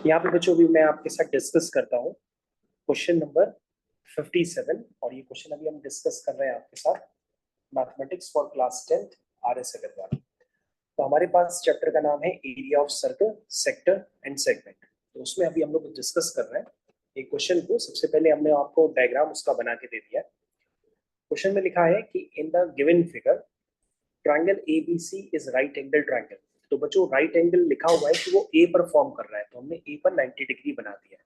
यहाँ पे बच्चों भी मैं आपके साथ डिस्कस करता हूँ क्वेश्चन नंबर 57 और ये क्वेश्चन अभी हम डिस्कस कर रहे हैं आपके साथ mathematics for class 10th RS Agarwal. तो हमारे पास चैप्टर का नाम है area of circle sector and segment. तो उसमें अभी हम लोग डिस्कस कर रहे हैं एक क्वेश्चन को। सबसे पहले हमने आपको डायग्राम उसका बना के दे दिया है। क्वेश्चन में लिखा है कि in the given figure triangle ABC is right angle triangle. तो बच्चों राइट एंगल लिखा हुआ है कि वो ए पर फॉर्म कर रहा है, तो हमने ए पर 90 डिग्री बना दिया है।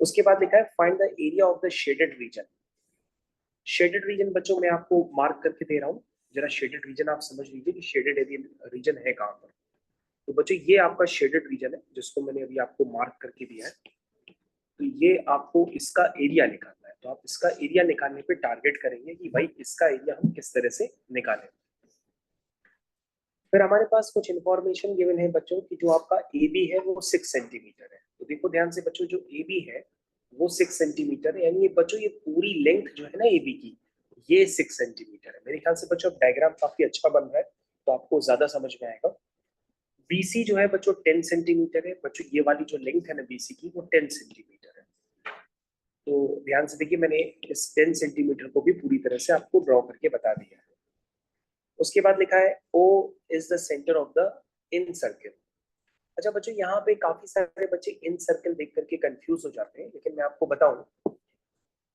उसके बाद लिखा है find the area of the shaded region. Shaded region बच्चों मैं आपको मार्क करके दे रहा हूँ, जरा शेडेड रीजन आप समझ लीजिए कि शेडेड रीजन है कहाँ पर। तो बच्चों ये आपका शेडेड रीजन है जिसको मैंने अभी आपको मार्क करके दिया है। तो ये आपको इसका एरिया निकालना है, तो आप इसका एरिया निकालने पे टारगेट करेंगे कि भाई इसका एरिया हम किस तरह से निकालें। फिर हमारे पास कुछ इंफॉर्मेशन गिवन है बच्चों की जो आपका ए बी है वो 6 सेंटीमीटर है। तो देखो ध्यान से बच्चों, जो ए बी है वो 6 सेंटीमीटर है, यानी ये बच्चों ये पूरी लेंथ जो है ना ए बी की ये 6 सेंटीमीटर है। मेरे ख्याल से बच्चों डायग्राम काफी अच्छा बन रहा है तो आपको ज्यादा समझ में आएगा। बीसी जो है बच्चों 10 सेंटीमीटर है। बच्चों ये वाली जो लेंथ है ना बीसी की वो 10 सेंटीमीटर है। तो ध्यान से देखिए, मैंने इस 10 सेंटीमीटर को भी पूरी तरह से आपको ड्रॉ करके बता दिया है। उसके बाद लिखा है O is the centre of the in circle. अच्छा बच्चों, यहाँ पे काफी सारे बच्चे इन सर्किल देख करके कंफ्यूज हो जाते हैं, लेकिन मैं आपको बताऊं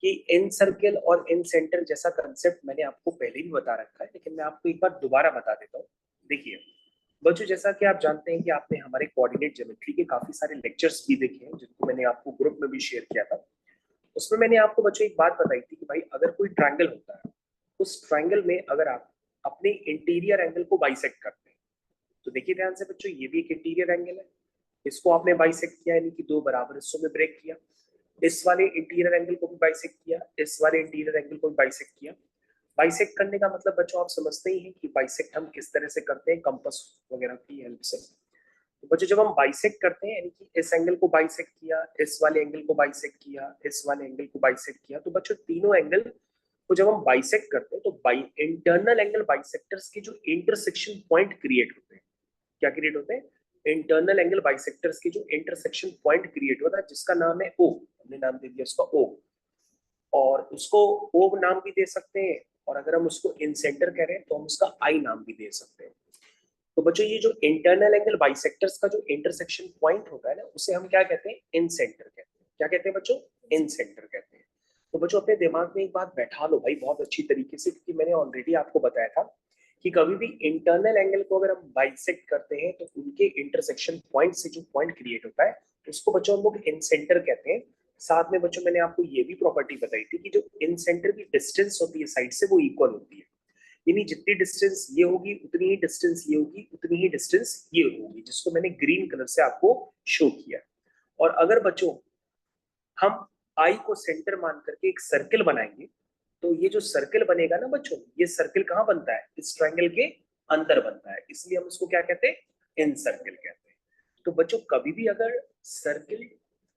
कि इन सर्किल और इन सेंटर जैसा कंसेप्ट मैंने आपको पहले भी बता रखा है, लेकिन मैं आपको एक बार दोबारा बता देता हूँ। देखिए बच्चों, जैसा कि आप जानते हैं कि आपने हमारे कोऑर्डिनेट ज्योमेट्री के काफी सारे लेक्चर्स भी देखे हैं जिनको मैंने आपको ग्रुप में भी शेयर किया था। उसमें मैंने आपको बच्चों एक बात बताई थी कि भाई अगर कोई ट्रायंगल होता है, उस ट्रायंगल में अगर आप अपने इंटीरियर एंगल को बाइसेक्ट करते हैं, तो देखिए ध्यान से बच्चों ये भी एक इंटीरियर एंगल है, इसको आपने बाइसेक्ट किया यानी कि दो बराबर हिस्सों में ब्रेक किया। इस वाले इंटीरियर एंगल को भी बाइसेक्ट किया, इस वाले इंटीरियर एंगल को भी बाइसेक्ट किया। बाइसेक्ट करने का मतलब बच्चों आप समझते ही हैं कि बाइसेक्ट हम किस तरह से करते हैं, कंपास वगैरह की हेल्प से। तो बच्चों जब हम बाइसेक्ट करते हैं यानी कि इस एंगल को बाइसेक्ट किया, इस वाले एंगल को बाइसेक्ट किया, इस वाले एंगल को बाइसेक्ट किया, तो बच्चों तीनों एंगल को जब हम बाइसेक्ट करते हैं तो बाई इंटरनल एंगल बाइसेक्टर्स के जो इंटरसेक्शन पॉइंट क्रिएट होते हैं, क्या क्रिएट होते हैं? इंटरनल एंगल बाइसेक्टर्स के जो इंटरसेक्शन पॉइंट क्रिएट होता है जिसका नाम है ओ, हमने नाम दे दिया उसका ओ, और उसको ओ नाम भी दे सकते हैं, और अगर हम उसको इन सेंटर कह रहे हैं तो हम उसका आई नाम भी दे सकते हैं। तो बच्चों ये जो इंटरनल एंगल बाइसेक्टर्स का जो इंटरसेक्शन पॉइंट होता है ना, उसे हम क्या कहते हैं? इन सेंटर कहते हैं। क्या कहते हैं बच्चों? इन सेंटर कहते हैं। तो बच्चों अपने दिमाग में एक बात बैठा लो भाई बहुत अच्छी तरीके से, क्योंकि मैंने ऑलरेडी आपको बताया था कि कभी भी इंटरनल एंगल को अगर हम बाइसेक्ट करते हैं तो उनके इंटरसेक्शन पॉइंट से जो पॉइंट क्रिएट होता है उसको बच्चों हम लोग इन सेंटर कहते हैं। साथ में बच्चों मैंने आपको ये भी प्रॉपर्टी बताई थी कि जो इन सेंटर की डिस्टेंस होती है साइड से वो इक्वल होती है, यानी जितनी डिस्टेंस ये होगी उतनी ही डिस्टेंस ये होगी, उतनी ही डिस्टेंस ये होगी, जिसको मैंने ग्रीन कलर से आपको शो किया। और अगर बच्चों हम आई को सेंटर मान करके एक सर्किल बनाएंगे तो ये जो सर्किल बनेगा ना बच्चों, ये सर्किल कहाँ बनता है? इस ट्रायंगल के अंदर बनता है, इसलिए हम इसको क्या कहते हैं? इन सर्किल कहते हैं। तो बच्चों कभी भी अगर सर्किल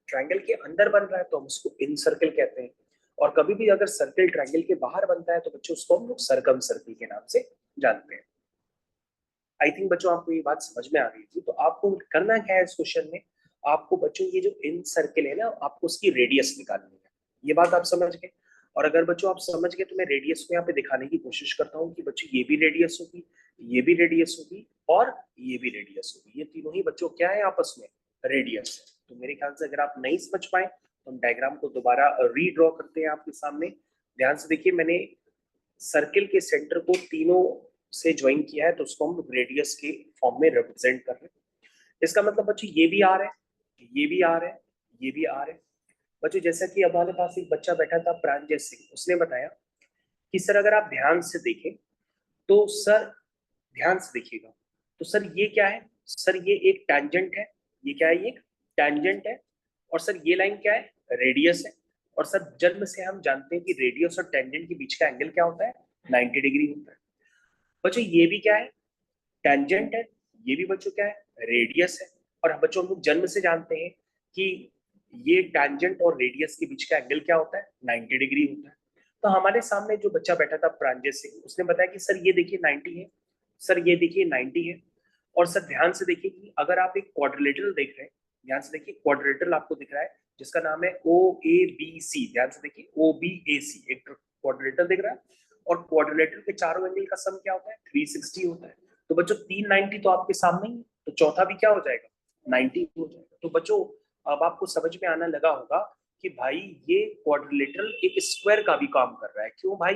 ट्रायंगल के अंदर बन रहा है तो हम उसको इन सर्किल कहते हैं, और कभी भी अगर सर्किल ट्रायंगल के बाहर बनता है तो बच्चों उसको हम लोग सर्कम सर्किल के नाम से जानते हैं। आई थिंक बच्चों आपको ये बात समझ में आ गई थी। तो आपको करना क्या है इस क्वेश्चन में, आपको बच्चों ये जो इन सर्किल है ना आपको उसकी रेडियस निकालनी है। ये बात आप समझ गए? और अगर बच्चों आप समझ गए तो मैं रेडियस को यहाँ पे दिखाने की कोशिश करता हूँ कि बच्चों ये भी रेडियस होगी, ये भी रेडियस होगी, और ये भी रेडियस होगी। ये तीनों ही बच्चों क्या है? आपस में रेडियस है। तो मेरे ख्याल से अगर आप नहीं समझ पाए तो हम डायग्राम को दोबारा रीड्रॉ करते हैं आपके सामने। ध्यान से देखिए, मैंने सर्किल के सेंटर को तीनों से ज्वाइन किया है तो उसको हम रेडियस के फॉर्म में रिप्रेजेंट कर रहे हैं। इसका मतलब बच्चों ये भी आ रहा है, ये भी आ रहा है, ये भी आ रहा है। बच्चों जैसा कि हमारे पास एक बच्चा बैठा था प्रांजय सिंह, उसने बताया कि सर अगर आप ध्यान से देखें तो सर, ध्यान से देखिएगा तो सर ये क्या है? सर ये एक टैंजेंट है। ये क्या है? ये एक टैंजेंट है। और सर ये लाइन क्या है? रेडियस है। और सर जन्म से हम जानते हैं कि रेडियस और टेंजेंट के बीच का एंगल क्या होता है? 90 डिग्री होता है। बच्चों ये भी क्या है? टेंजेंट है। ये भी बच्चों क्या है? रेडियस है। और बच्चों हम लोग जन्म से जानते हैं कि ये टेंजेंट और रेडियस के बीच का एंगल क्या होता है? 90 डिग्री होता है। तो हमारे सामने जो बच्चा बैठा था प्रांजय सिंह, उसने बताया कि सर ये देखिए 90 है, सर ये देखिए 90 है। और सर ध्यान से देखिए कि अगर आप एक क्वाड्रिलेटरल देख रहे हैं ध्यान से देखिए क्वाड्रिलेटरल आपको दिख रहा है जिसका नाम है OABC, ध्यान से देखिए OBAC, एक क्वाड्रिलेटरल दिख रहा है, और क्वाड्रिलेटरल के चारों एंगल का सम क्या होता है 360 होता है। तो बच्चों 390 तो आपके सामने ही, तो चौथा भी क्या हो जाएगा 90 हो जाएगा। तो बच्चों अब आपको समझ में आना लगा होगा कि भाई ये क्वाड्रिलेटरल एक स्क्वायर का भी काम कर रहा है। क्यों भाई?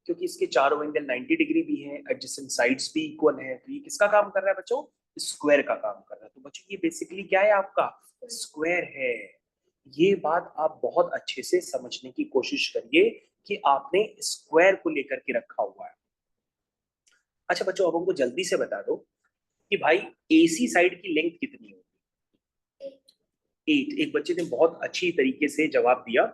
क्योंकि इसके चारों एंगल 90 डिग्री भी हैं, एडजेसेंट साइड्स भी इक्वल हैं, तो ये किसका काम कर रहा है बच्चों? स्क्वायर का काम कर रहा है। तो बच्चों ये बेसिकली क्या है आपका स्क्वायर है। ये बात आप बहुत अच्छे से समझने की कोशिश करिए कि आपने स्क्वायर को लेकर के रखा हुआ है। अच्छा बच्चों अब हमको जल्दी से बता दो कि भाई AC साइड की लेंथ कितनी होगी? 8। एक बच्चे ने बहुत अच्छी तरीके से जवाब दिया।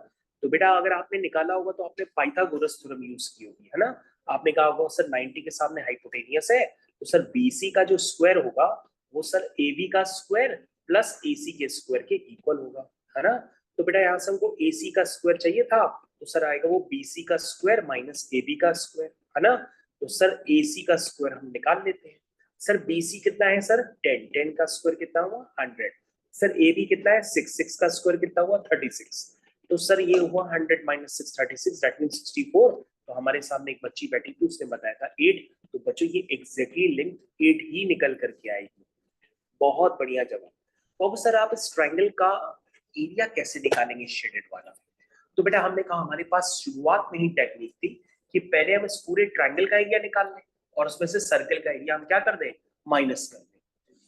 तो बेटा अगर आपने निकाला होगा तो आपने पाइथागोरस थ्योरम यूज की होगी, है ना? आपने कहा होगा सर 90 के सामने हाइपोटेनियस है, तो सर BC का जो स्क्वायर होगा वो सर AB का स्क्वायर प्लस AC के स्क्वायर के इक्वल होगा, है ना? तो बेटा यहाँ से हमको AC का स्क्वायर चाहिए था, तो सर आएगा वो BC का स्क्वायर माइनस AB का स्क्वायर, है ना? तो सर AC का स्क्वायर हम निकाल लेते हैं। सर BC कितना है सर 10, 10 का स्क्वायर कितना हुआ 100। सर AB कितना है 6, 6 का स्क्वायर कितना हुआ 36। तो सर ये हुआ 100 माइनस 6 36, दैट मीन 64। तो हमारे सामने एक बच्ची बैठी थी उसने बताया था 8। तो बच्चों ये एग्जैक्टली लिंक 8 ही निकल करके आएगी। बहुत बढ़िया जवाब। तो सर आप इस ट्रायंगल का एरिया कैसे निकालेंगे शेडेड वाला? तो बेटा हमने कहा हमारे पास शुरुआत में ही टेक्निक थी कि पहले हम इस पूरे ट्रायंगल का एरिया निकाल लें और उसमें से सर्कल का एरिया हम क्या कर दें माइनस कर दें।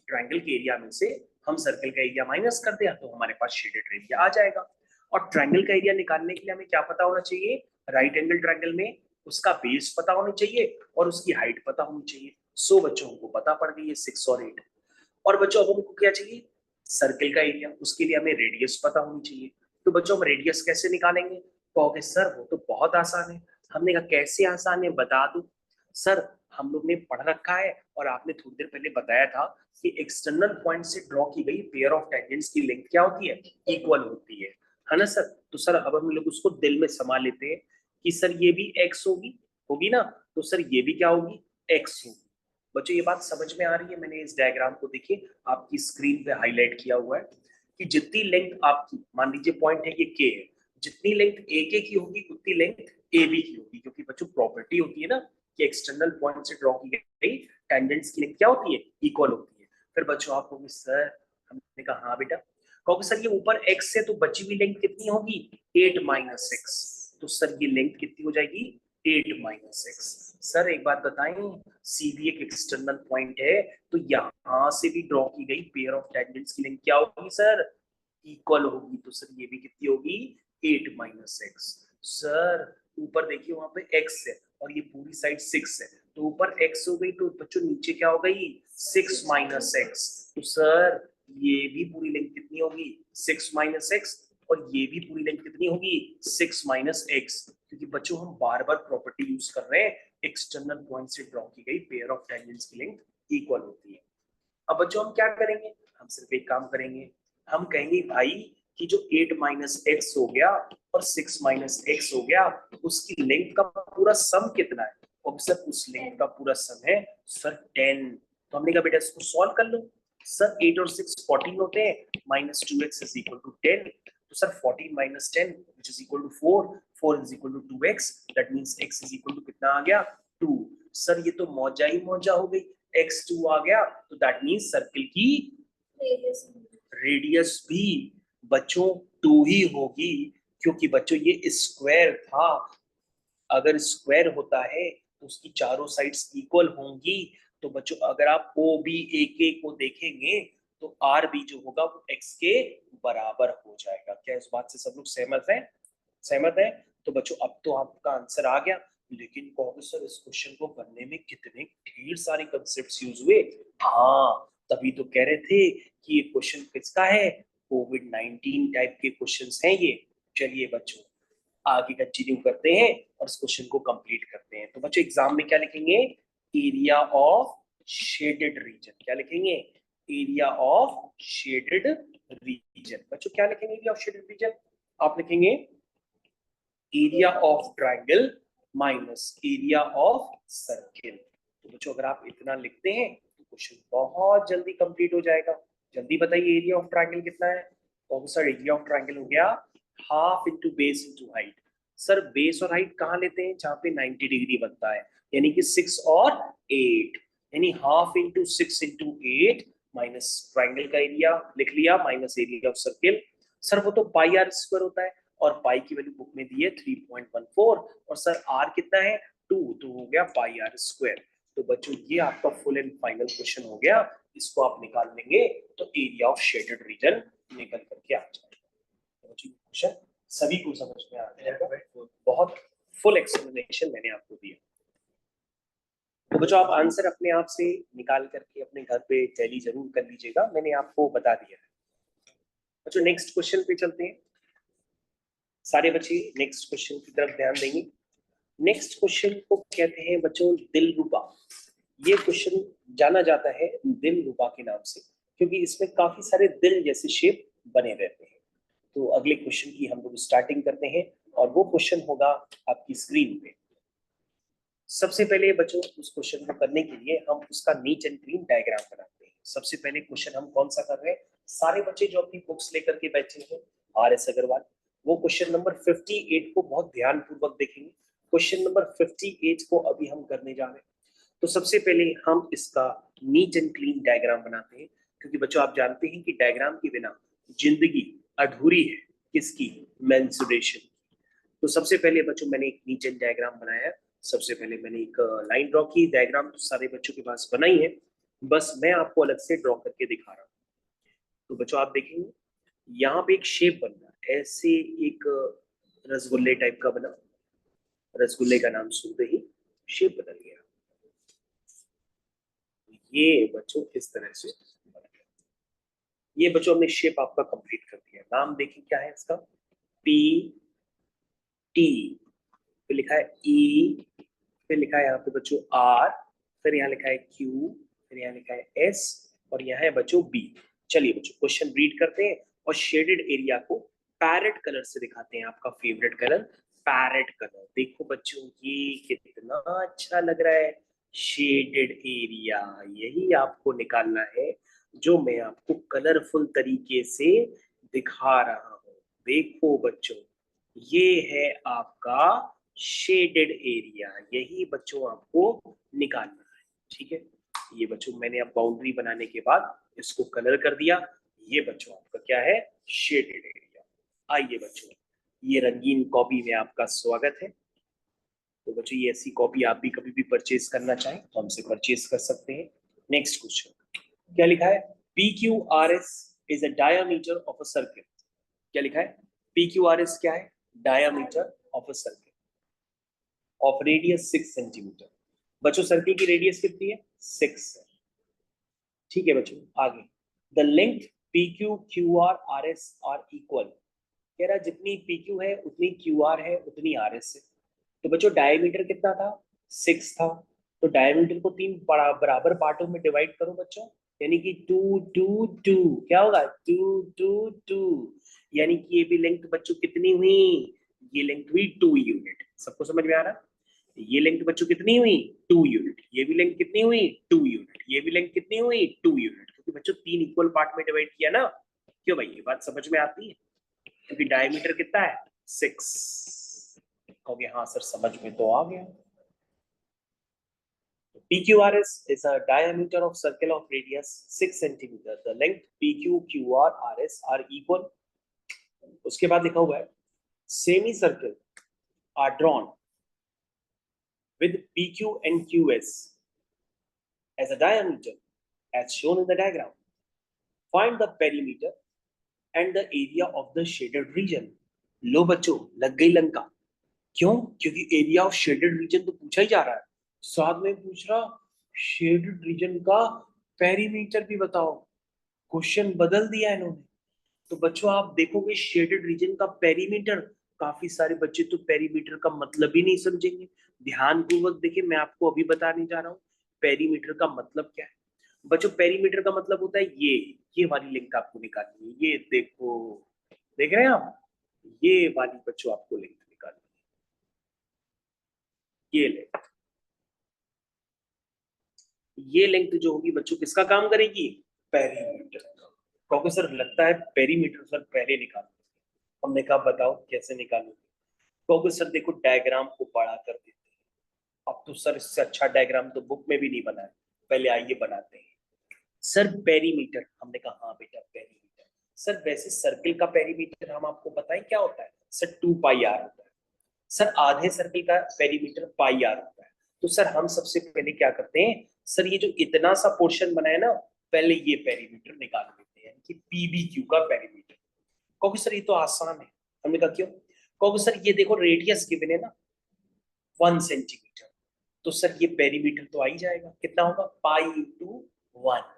ट्रायंगल के एरिया में से हम सर्कल का एरिया माइनस कर दें तो हमारे पास शेडेड एरिया आ जाएगा। और ट्रायंगल का एरिया निकालने के लिए हमें क्या पता होना चाहिए? राइट एंगल ट्रायंगल में उसका बेस पता होना चाहिए और उसकी हाइट पता होनी चाहिए। सो बच्चों को पता पड़ गई है 6 और 8। और बच्चों अब हमको क्या चाहिए? सर्कल का एरिया। उसके लिए हमें रेडियस पता होनी चाहिए। तो बच्चों हम रेडियस कैसे निकालेंगे? कहोगे सर वो तो बहुत आसान है। हमने कहा कैसे आसान है बता दो। सर हम लोग ने पढ़ रखा है और आपने थोड़ी देर पहले बताया था कि एक्सटर्नल पॉइंट से ड्रॉ की गई पेयर ऑफ टेंजेंट्स की लेंथ क्या होती है? इक्वल होती है ना सर? तो सर अब हम लोग उसको दिल में समा लेते हैं कि सर ये भी x होगी, होगी ना? तो सर ये भी क्या होगी? x होगी। बच्चों ये बात समझ में आ रही है? मैंने इस डायग्राम को देखिए आपकी स्क्रीन पे हाईलाइट किया हुआ है कि जितनी लेंथ आपकी, मान लीजिए पॉइंट है ये k है, जितनी लेंथ AK की होगी उतनी लेंथ AB की होगी। क्योंकि बच्चों प्रॉपर्टी होती है ना कि एक्सटर्नल पॉइंट से ड्रॉ की गई टेंजेंट्स की लेंथ क्या होती है? इक्वल होती है। फिर बच्चों आप कहोगे सर, हमने कहा हाँ बेटा। कहोगे सर ये ऊपर x है तो बची हुई लेंथ कितनी होगी? 8 माइनस x। तो सर ये लेंथ कितनी हो जाएगी? 8 माइनस x। सर एक बात बताएं, सी भी एक एक्सटर्नल पॉइंट है तो यहां से भी ड्रॉ की गई पेयर ऑफ टेंजेंट्स की लेंथ क्या होगी सर? इक्वल होगी। तो सर ये भी कितनी होगी? 8 माइनस एक्स। सर ऊपर देखिए वहां पे x है और ये पूरी साइड 6 है, तो ऊपर x हो गई तो बच्चों नीचे क्या हो गई? 6 माइनस एक्स। तो सर ये भी पूरी लेंथ कितनी होगी? 6 माइनस एक्स। और ये भी पूरी लेंथ कितनी होगी? 6 माइनस एक्स। क्योंकि बच्चों हम बार बार प्रॉपर्टी यूज कर रहे हैं, एक्सटर्नल पॉइंट से ड्रॉ की गई पेयर ऑफ टेंजेंट्स की लेंथ इक्वल होती है। अब बच्चों हम क्या करेंगे? हम सिर्फ एक काम करेंगे, हम कहेंगे भाई कि जो 8 माइनस एक्स हो गया और 6 माइनस एक्स हो गया उसकी लेंथ का पूरा सम कितना है? और सर उस लेंथ का पूरा सम है सर 10। तो हमने कहा बेटा इसको सॉल्व कर लो। सर 8 और 6 14 होते हैं, minus 2x is equal to 10। तो sir 14 minus 10 which is equal to 4, 4 is equal to 2x, that means x is equal to कितना आ गया? 2। सर ये तो मौजा ही मौजा हो गई, x2 आ गया तो दैट मींस सर्कल की रेडियस भी बच्चों 2 ही होगी। क्योंकि बच्चों ये स्क्वायर था, अगर स्क्वायर होता है तो उसकी चारों साइड्स इक्वल होंगी। तो बच्चों अगर आप ओ बी ए के को देखेंगे तो आर बी जो होगा वो एक्स के बराबर हो जाएगा। क्या इस बात से सब लोग सहमत हैं? सहमत है? तो बच्चों अब तो आपका आंसर आ गया। लेकिन कहोगे सर इस क्वेश्चन को करने में कितने ढेर सारे कंसेप्ट्स यूज हुए। हाँ तभी तो कह रहे थे कि ये क्वेश्चन किसका है? कोविड-19 टाइप के क्वेश्चंस हैं ये। चलिए बच्चों आगे कंटिन्यू करते हैं और इस क्वेश्चन को कंप्लीट करते हैं। तो बच्चों एग्जाम में क्या लिखेंगे? Area of shaded region. क्या लिखेंगे? Area of shaded region. बच्चों क्या लिखेंगे एरिया ऑफ शेडेड रीजन? आप लिखेंगे area of triangle minus area of circle. तो बच्चों अगर आप इतना लिखते हैं तो क्वेश्चन बहुत जल्दी कंप्लीट हो जाएगा। जल्दी बताइए एरिया ऑफ ट्राइंगल कितना है? तो सर एरिया ऑफ ट्राइंगल हो गया half into base into height. Sir base और हाइट कहाँ लेते हैं? जहाँ पे 90 डिग्री बनता है, यानी कि 6 और 8, यानी half into 6 into 8 minus triangle का एरिया लिख लिया minus area of circle. Sir वो तो पाई आर स्क्वायर होता है, और पाई की वैल्यू बुक में दी है 3.14, और सर आर कितना है? 2, तो हो गया पाई आर स्क्वायर। तो बच्चों ये आपका फुल एंड फाइनल क्वेश्चन हो गया, इसको आप निकाल लेंगे तो एरिया ऑफ शेडेड रीजन निकल करके आ जाएगा। तो क्वेश्चन सभी को समझ में आ जाएगा, बहुत फुल एक्सप्लेनेशन मैंने आपको दिया। तो बच्चों आप आंसर अपने आप से निकाल करके अपने घर पे टैली जरूर कर लीजिएगा, मैंने आपको बता दिया है। बच्चों नेक्स्ट क्वेश्चन पे चलते हैं, सारे बच्चे नेक्स्ट क्वेश्चन की तरफ ध्यान देंगे। नेक्स्ट क्वेश्चन को कहते हैं बच्चों दिलरुबा। ये क्वेश्चन जाना जाता है दिलरुबा के नाम से, क्योंकि इसमें काफी सारे दिल जैसे शेप बने रहते हैं। तो अगले क्वेश्चन की हम लोग स्टार्टिंग करते हैं, और वो क्वेश्चन होगा आपकी स्क्रीन पे। सबसे पहले बच्चों उस क्वेश्चन को करने के लिए हम उसका नीच एंड क्लीन डायग्राम बनाते हैं। सबसे पहले क्वेश्चन हम कौन सा कर रहे हैं? सारे बच्चे जो अपनी बुक्स लेकर के बैठे हैं आर एस अग्रवाल, वो क्वेश्चन नंबर 58 को बहुत ध्यान पूर्वक देखेंगे। क्वेश्चन नंबर 58 को अभी हम करने जा रहे हैं। तो सबसे पहले हम इसका नीट एंड क्लीन डायग्राम बनाते हैं, क्योंकि बच्चों आप जानते हैं कि डायग्राम के बिना जिंदगी अधूरी है। किसकी? मेंसुरेशन। तो सबसे पहले बच्चों मैंने एक नीट एंड डायग्राम बनाया है। सबसे पहले मैंने एक लाइन ड्रॉ की, डायग्राम तो सारे बच्चों के पास बनाई है, बस मैं आपको अलग से ड्रॉ करके दिखा रहा हूँ। तो बच्चों आप देखेंगे यहाँ पे एक शेप बन रहा है, ऐसे एक रसगुल्ले टाइप का बना, रसगुल्ले का नाम सुनते ही शेप बदल गया। ये बच्चों इस तरह से बन गया। ये बच्चों हमने शेप आपका कंप्लीट कर दिया। नाम देखिए क्या है इसका? पी टी, फिर लिखा है ई, फिर लिखा है यहाँ पे बच्चों आर, फिर यहाँ लिखा है क्यू, फिर यहाँ लिखा है एस, और यहाँ है बच्चों बी। चलिए बच्चों क्वेश्चन रीड करते हैं, और शेडेड एरिया को पैरेट कलर से दिखाते हैं। आपका फेवरेट कलर पैरेट कलर। देखो बच्चों ये कितना अच्छा लग रहा है, शेडेड एरिया। यही आपको निकालना है जो मैं आपको कलरफुल तरीके से दिखा रहा हूँ। देखो बच्चों ये है आपका शेडेड एरिया, यही बच्चों आपको निकालना है। ठीक है, ये बच्चों मैंने अब बाउंड्री बनाने के बाद इसको कलर कर दिया। ये बच्चों आपका क्या है? Shaded area. आइए बच्चों ये रंगीन कॉपी में आपका स्वागत है। तो बच्चों ये ऐसी कॉपी आप भी कभी भी परचेज करना चाहें तो हमसे परचेज कर सकते हैं। नेक्स्ट क्वेश्चन क्या लिखा है? P Q R S is a diameter of a circle. क्या लिखा है? पी क्यू आर एस क्या है? Diameter of a circle of radius 6 centimetre. बच्चों सर्किल की रेडियस कितनी है? 6। ठीक है बच्चों आगे, the length P Q Q R R S R equal. कह रहा जितनी पी क्यू है उतनी क्यू आर है उतनी आर एस है। तो बच्चों डायमीटर कितना था? 6 था। तो डायमीटर को 3 बराबर पार्टों में डिवाइड करो बच्चों, यानी कि 2 2 2 क्या होगा? 2 2 2, यानी कि ये भी लेंथ बच्चों कितनी हुई? ये लेंथ हुई 2 यूनिट। सबको समझ में आ रहा? ये लेंथ बच्चों कितनी हुई? 2 यूनिट। ये भी लेंथ कितनी हुई? 2 यूनिट। ये भी लेंथ कितनी हुई? 2 यूनिट। क्योंकि बच्चों 3 इक्वल पार्ट में डिवाइड किया ना। क्यों भाई ये बात समझ में आती है? क्योंकि डायमीटर कितना है? 6। कहोगे हाँ सर समझ में तो आ गया। PQRS is a diameter of circle of radius 6 centimeter. The length PQ, QR, RS are equal. उसके बाद लिखा हुआ है semi circle are drawn with PQ and QS as a diameter as shown in the diagram. Find the perimeter and the area of the shaded region. लो बच्चों लग गई लंका। क्यों? क्योंकि एरिया ऑफ शेडेड रीजन तो पूछा ही जा रहा है, साथ में पूछ रहा शेडेड रीजन का पेरीमीटर भी बताओ। क्वेश्चन बदल दिया इन्होंने। तो बच्चों आप देखोगे शेडेड रीजन का पेरीमीटर, काफी सारे बच्चे तो पेरीमीटर का मतलब ही नहीं समझेंगे। ध्यान पूर्वक देखिए मैं आपको अभी बताने जा रहा हूँ पेरीमीटर का मतलब क्या है। बच्चों पेरीमीटर का मतलब होता है ये वाली लिंक आपको निकालनी है। ये देखो, देख रहे हैं आप? ये वाली बच्चों आपको लिंक निकालनी है। ये लिंक, ये लेंथ जो होगी बच्चों किसका काम करेगी? पेरीमीटर का। क्योंकि सर लगता है पेरीमीटर सर पहले निकालो। हमने कहा बताओ कैसे निकालोगे। क्योंकि सर देखो डायग्राम को बड़ा कर देते हैं। अब तो सर इससे अच्छा डायग्राम तो बुक में भी नहीं बना है, पहले आइए बनाते हैं। सर पेरीमीटर, हमने कहा हाँ बेटा पेरीमीटर। सर वैसे सर्किल का पेरीमीटर हम आपको बताएं क्या होता है, सर 2 पाई आर होता है। सर आधे सर्किल का पेरीमीटर पाई आर होता है। तो सर हम सबसे पहले क्या करते हैं, सर ये जो इतना सा पोर्शन बना है ना, पहले ये पेरीमीटर निकाल लेते हैं कि पीबी क्यू का पेरीमीटर। क्योंकि सर ये तो आसान है। हमने कहा क्यों, क्योंकि सर ये देखो रेडियस गिवन है ना 1 सेंटीमीटर, तो सर ये पेरीमीटर तो आ ही जाएगा। कितना होगा, पाई इंटू 1।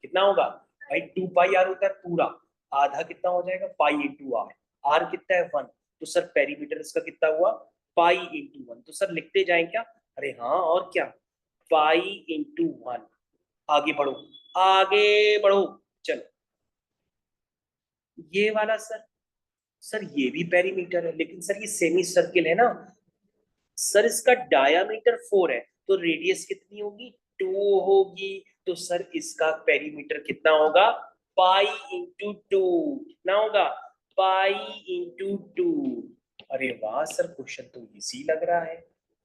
कितना होगा भाई, 2 पाई आर होता है पूरा, आधा कितना हो जाएगा पाई इंटू आर। आर कितना है 1, तो सर पेरीमीटर इसका कितना हुआ पाई इंटू 1। तो सर लिखते जाए क्या, अरे हाँ और क्या, पाई इंटू 1। आगे बढ़ो, आगे बढ़ो, चलो ये वाला सर, सर ये भी पेरीमीटर है लेकिन सर ये सेमी सर्किल है ना। सर इसका डायामीटर 4 है, तो रेडियस कितनी होगी 2 होगी। तो सर इसका पेरीमीटर कितना होगा, पाई इंटू 2। कितना होगा, पाई इंटू 2। अरे वाह सर, क्वेश्चन तो इजी लग रहा है।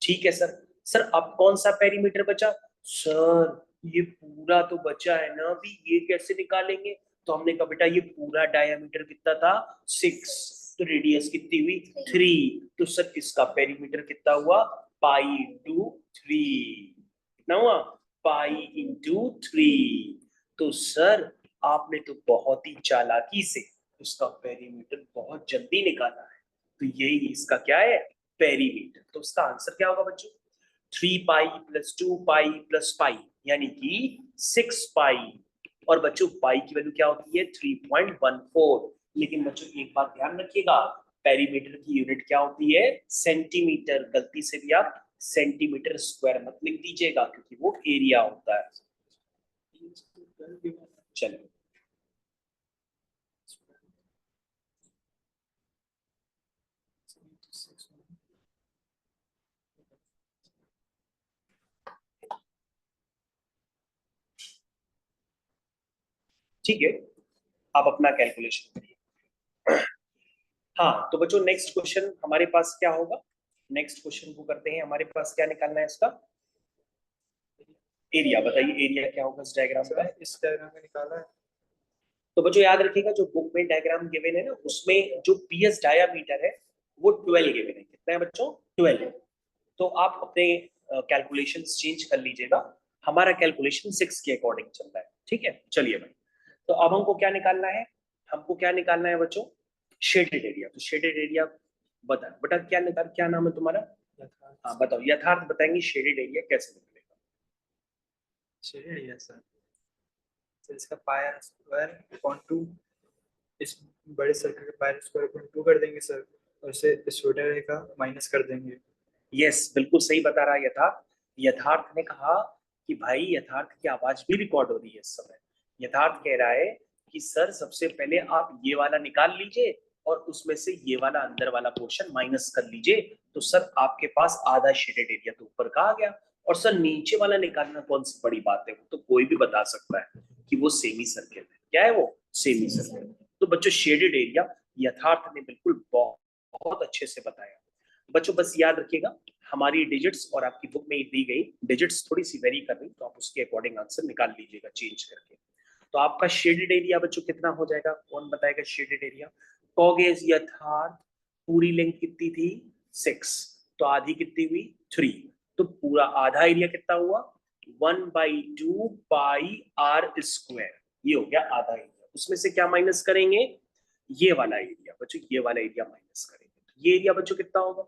ठीक है सर। सर अब कौन सा पेरीमीटर बचा, सर ये पूरा तो बचा है ना अभी, ये कैसे निकालेंगे। तो हमने कहा बेटा ये पूरा डायामीटर कितना था 6, तो रेडियस कितनी हुई 3। तो सर इसका पेरीमीटर कितना हुआ पाई इंटू 3। कितना हुआ, पाई इंटू 3। तो सर आपने तो बहुत ही चालाकी से उसका पेरीमीटर बहुत जल्दी निकाला है। तो यही इसका क्या है, पेरीमीटर। तो उसका आंसर क्या होगा बच्चों, 3 pi plus 2 pi plus pi, यानी कि 6 पाई। और बच्चों पाई की वैल्यू क्या होती है 3.14। लेकिन बच्चों एक बात ध्यान रखिएगा, पेरीमीटर की यूनिट क्या होती है सेंटीमीटर। गलती से भी आप सेंटीमीटर स्क्वायर मत लिख दीजिएगा क्योंकि वो एरिया होता है। चलिए ठीक है, आप अपना कैलकुलेशन करिए। हाँ तो बच्चों नेक्स्ट क्वेश्चन हमारे पास क्या होगा, नेक्स्ट क्वेश्चन को करते हैं। हमारे पास क्या निकालना है इसका, एरिया। बताइए एरिया क्या होगा इस डायग्राम का। इस डायग्राम में निकाला है। तो बच्चों याद रखिएगा जो बुक में डायग्राम गिवन है ना, उसमें जो पीएस डायामीटर है वो 12 गिवन है। कितना है बच्चों 12। तो आप अपने कैलकुलेशंस चेंज कर लीजिएगा। हमारा कैलकुलेशन 6 के अकॉर्डिंग चल रहा है। ठीक है चलिए भाई। तो अब हमको क्या निकालना है, हमको क्या निकालना है बच्चों, शेडेड एरिया। तो शेडेड एरिया बता बेटा, क्या निकाल, क्या नाम है तुम्हारा। हाँ बताओ, यथार्थ बताएंगे शेडेड एरिया कैसे निकलेगा। शेडेड है सर। सर इसका पाई आर स्क्वायर अपॉन 2, इस बड़े सर्कल का पाई आर स्क्वायर अपॉन 2 कर देंगे सर, और इसे इस छोटे वाले का माइनस कर देंगे। यस बिल्कुल सही बता रहा है यथार्थ। यथार्थ ने कहा कि भाई, यथार्थ की आवाज भी रिकॉर्ड हो रही है इस समय। यथार्थ कह रहा है कि सर सबसे पहले आप ये वाला निकाल लीजिए और उसमें से ये वाला अंदर वाला पोर्शन माइनस कर लीजिए। तो सर आपके पास आधा शेडेड एरिया तो ऊपर का आ गया। और सर नीचे वाला निकालना कौन सी बड़ी बात है, वो तो कोई भी बता सकता है कि वो सेमी सर्किल है। क्या है वो, सेमी सर्किल। तो बच्चों शेडेड एरिया यथार्थ ने बिल्कुल बहुत बहुत अच्छे से बताया। बच्चों बस याद रखिएगा, हमारी डिजिट्स और आपकी बुक में दी गई डिजिट्स थोड़ी सी वेरी कर रही, तो आप उसके अकॉर्डिंग आंसर निकाल लीजिएगा चेंज करके। तो आपका शेडेड एरिया बच्चों कितना हो जाएगा, कौन बताएगा शेडेड एरिया। कॉगेज यथार्थ, पूरी लेंथ कितनी थी 6, तो आधी कितनी हुई 3। तो पूरा आधा एरिया कितना हुआ 1/2 पाई आर स्क्वायर। ये हो गया आधा एरिया। उसमें से क्या माइनस करेंगे, ये वाला एरिया बच्चों, ये वाला एरिया माइनस करेंगे। तो ये एरिया बच्चों कितना होगा,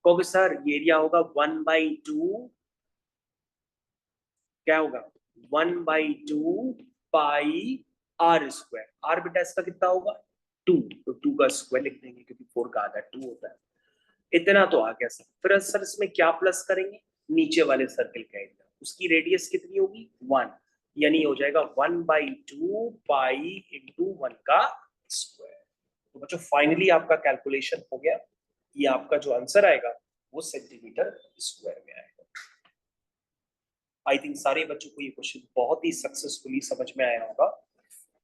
कहोगे सर ये एरिया होगा 1/2, क्या होगा 1/2 पाई आर स्क्वायर। आर बेटा इसका कितना होगा 2, तो 2 का स्क्वायर लिख देंगे क्योंकि 4 का आधा 2 होता है। इतना तो आ गया सर। फिर सर इसमें क्या प्लस करेंगे, नीचे वाले सर्किल का एरिया, उसकी रेडियस कितनी होगी 1, यानी हो जाएगा 1/2 पाई इंटू 1 का स्क्वायर। तो बच्चों फाइनली आपका कैलकुलेशन हो गया। ये आपका जो आंसर आएगा वो सेंटीमीटर स्क्वायर में आएगा। आई थिंक सारे बच्चों को ये क्वेश्चन बहुत ही सक्सेसफुली समझ में आया होगा।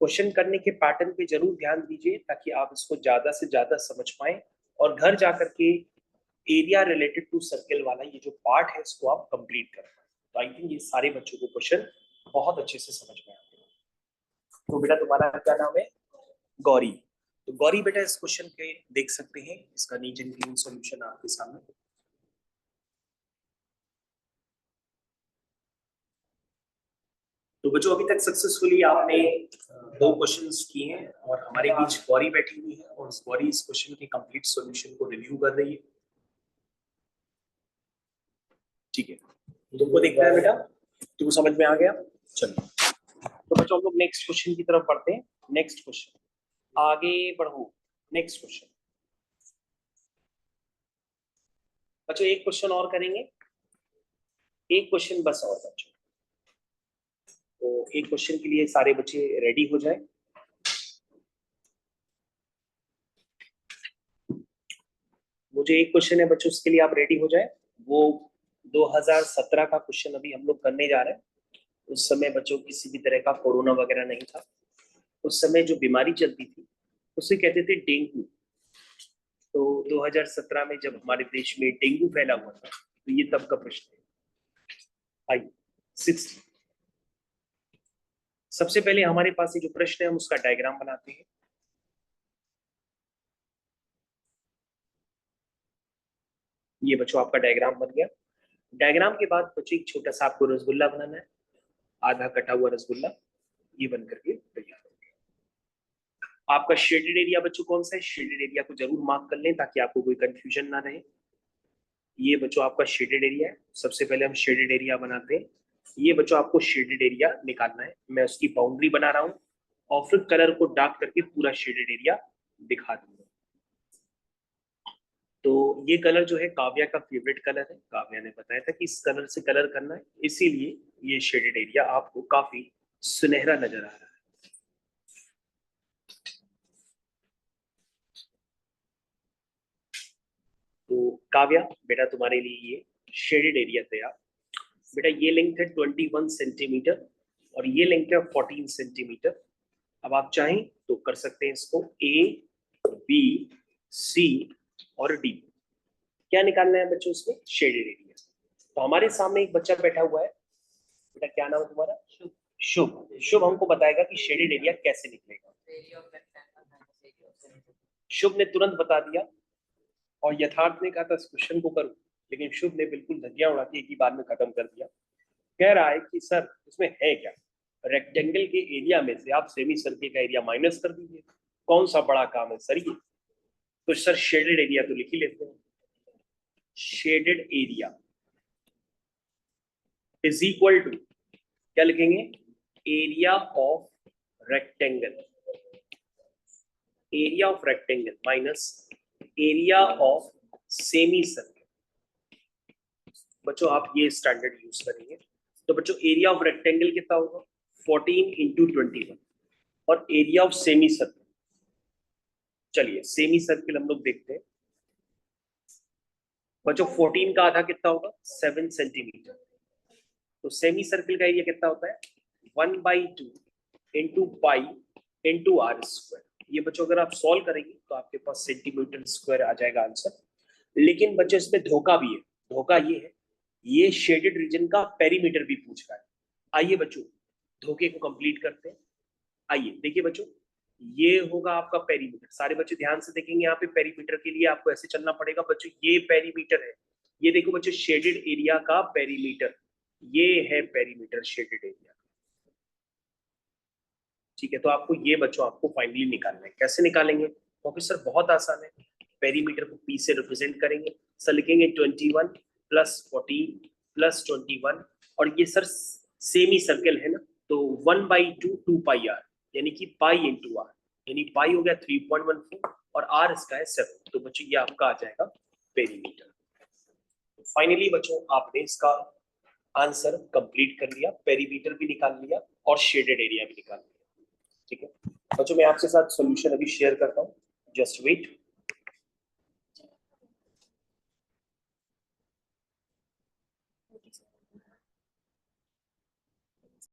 क्वेश्चन करने के पैटर्न पे जरूर ध्यान दीजिए ताकि आप इसको ज्यादा से ज्यादा समझ पाए और घर जाकर के एरिया रिलेटेड टू सर्कल वाला ये जो पार्ट है इसको आप कंप्लीट कर पाए। तो आई थिंक ये सारे बच्चों को क्वेश्चन बहुत अच्छे से समझ में आते हैं। तो बेटा तुम्हारा क्या नाम है? गौरी। तो गौरी बेटा इस क्वेश्चन पे देख सकते हैं, इसका नीट एंड क्लीन सॉल्यूशन आपके सामने। तो बच्चों अभी तक सक्सेसफुली आपने 2 क्वेश्चंस किए हैं और हमारे बीच गौरी बैठी हुई है और गौरी इस क्वेश्चन के कंप्लीट सॉल्यूशन को रिव्यू कर रही है। ठीक है, तुमको देखना है बेटा? तुमको समझ में आ गया? चलो तो बच्चों हम लोग नेक्स्ट क्वेश्चन की तरफ बढ़ते हैं। नेक्स्ट क्वेश्चन, आगे बढ़ो। नेक्स्ट क्वेश्चन बच्चों, एक क्वेश्चन और करेंगे, एक क्वेश्चन बस और बच्चों। तो एक क्वेश्चन के लिए सारे बच्चे रेडी हो जाए। मुझे एक क्वेश्चन है बच्चों, उसके लिए आप रेडी हो जाए। वो 2017 का क्वेश्चन अभी हम लोग करने जा रहे हैं। उस समय बच्चों किसी भी तरह का कोरोना वगैरह नहीं था। उस समय जो बीमारी चलती थी उसे कहते थे डेंगू। तो 2017 में जब हमारे देश में डेंगू फैला हुआ था तो ये तब का प्रश्न है। आइए 6 सबसे पहले हमारे पास ये जो प्रश्न है हम उसका डायग्राम बनाते हैं। ये बच्चों आपका डायग्राम बन गया। डायग्राम के बाद बच्चों एक छोटा सा आपको रसगुल्ला बनाना है, आधा कटा हुआ रसगुल्ला, ये बन करके तैयार हो गया। आपका शेडेड एरिया बच्चों कौन सा है? शेडेड एरिया को जरूर मार्क कर लें ताकि आपको कोई कंफ्यूजन ना रहे। ये बच्चों आपका शेडेड एरिया है। सबसे पहले हम शेडेड एरिया बनाते हैं। ये बच्चों आपको शेडेड एरिया निकालना है। मैं उसकी बाउंड्री बना रहा हूँ और फिर कलर को डार्क करके पूरा शेडेड एरिया दिखा दूंगा। तो ये कलर जो है काव्या का फेवरेट कलर है। काव्या ने बताया था कि इस कलर से कलर करना है, इसीलिए ये शेडेड एरिया आपको काफी सुनहरा नजर आ रहा है। तो काव्या बेटा तुम्हारे लिए ये शेडेड एरिया तैयार। बेटा ये लेंथ है 21 सेंटीमीटर और ये लेंथ है 14 सेंटीमीटर। अब आप चाहें तो कर सकते हैं इसको ए, बी, सी और डी। क्या निकालना है बच्चों इसमें? Shaded area. तो हमारे सामने एक बच्चा बैठा हुआ है। बेटा क्या नाम है तुम्हारा? शुभ। शुभ, शुभ हमको बताएगा कि शेडेड एरिया कैसे निकलेगा। शुभ ने तुरंत बता दिया और यथार्थ ने कहा था इस क्वेश्चन को करूं, लेकिन शुभ ने बिल्कुल धज्जियां उड़ा के एक ही बार में खत्म कर दिया। कह रहा है कि सर इसमें है क्या? रेक्टेंगल के एरिया में से आप सेमी सर्किल का एरिया माइनस कर दीजिए। कौन सा बड़ा काम है सर ये? तो सर शेडेड एरिया तो लिख ही लेते हैं। Shaded area is equal to क्या लिखेंगे? Area of rectangle, area of rectangle minus area of semi circle. बच्चों आप ये स्टैंडर्ड यूज करेंगे। तो बच्चों एरिया ऑफ रेक्टेंगल कितना होगा? 14 इंटू 21 और एरिया ऑफ सेमी सर्कल, चलिए सेमी सर्कल हम लोग देखते हैं। बच्चों 14 का आधा कितना होगा? 7 सेंटीमीटर। तो सेमी सर्कल का एरिया कितना होता है? 1/2 into pi into R square. ये बच्चों अगर आप सॉल्व करेंगे तो आपके पास सेंटीमीटर स्क्वायर आ जाएगा आंसर। लेकिन बच्चों इसमें धोखा भी है। धोखा ये है, ये शेडेड रीजन का पेरीमीटर भी पूछ रहा है। आइए बच्चों धोखे को कंप्लीट करते हैं। आइए देखिए बच्चों, ये होगा आपका पेरीमीटर। सारे बच्चे ध्यान से देखेंगे, यहाँ पे पेरीमीटर के लिए आपको ऐसे चलना पड़ेगा बच्चों। ये पेरीमीटर है, ये देखो बच्चों शेडेड एरिया का पेरीमीटर, ये है पेरीमीटर शेडेड एरिया। ठीक है, तो आपको ये बच्चों आपको फाइनली निकालना है। कैसे निकालेंगे? क्योंकि सर बहुत आसान है। पेरीमीटर को पी से रिप्रेजेंट करेंगे। सर लिखेंगे 21 प्लस 14 प्लस 21 और ये सर सेमी सर्कल है ना, तो 1/2 2 पाई आर, यानी कि पाई इंटू आर, यानी पाई हो गया 3.14 और आर इसका है 7। तो बच्चों ये आपका आ जाएगा पेरीमीटर। फाइनली बच्चों आपने इसका आंसर कंप्लीट कर लिया, पेरीमीटर भी निकाल लिया और शेडेड एरिया भी निकाल लिया। ठीक है बच्चों, मैं आपके साथ सॉल्यूशन अभी शेयर करता हूँ, जस्ट वेट।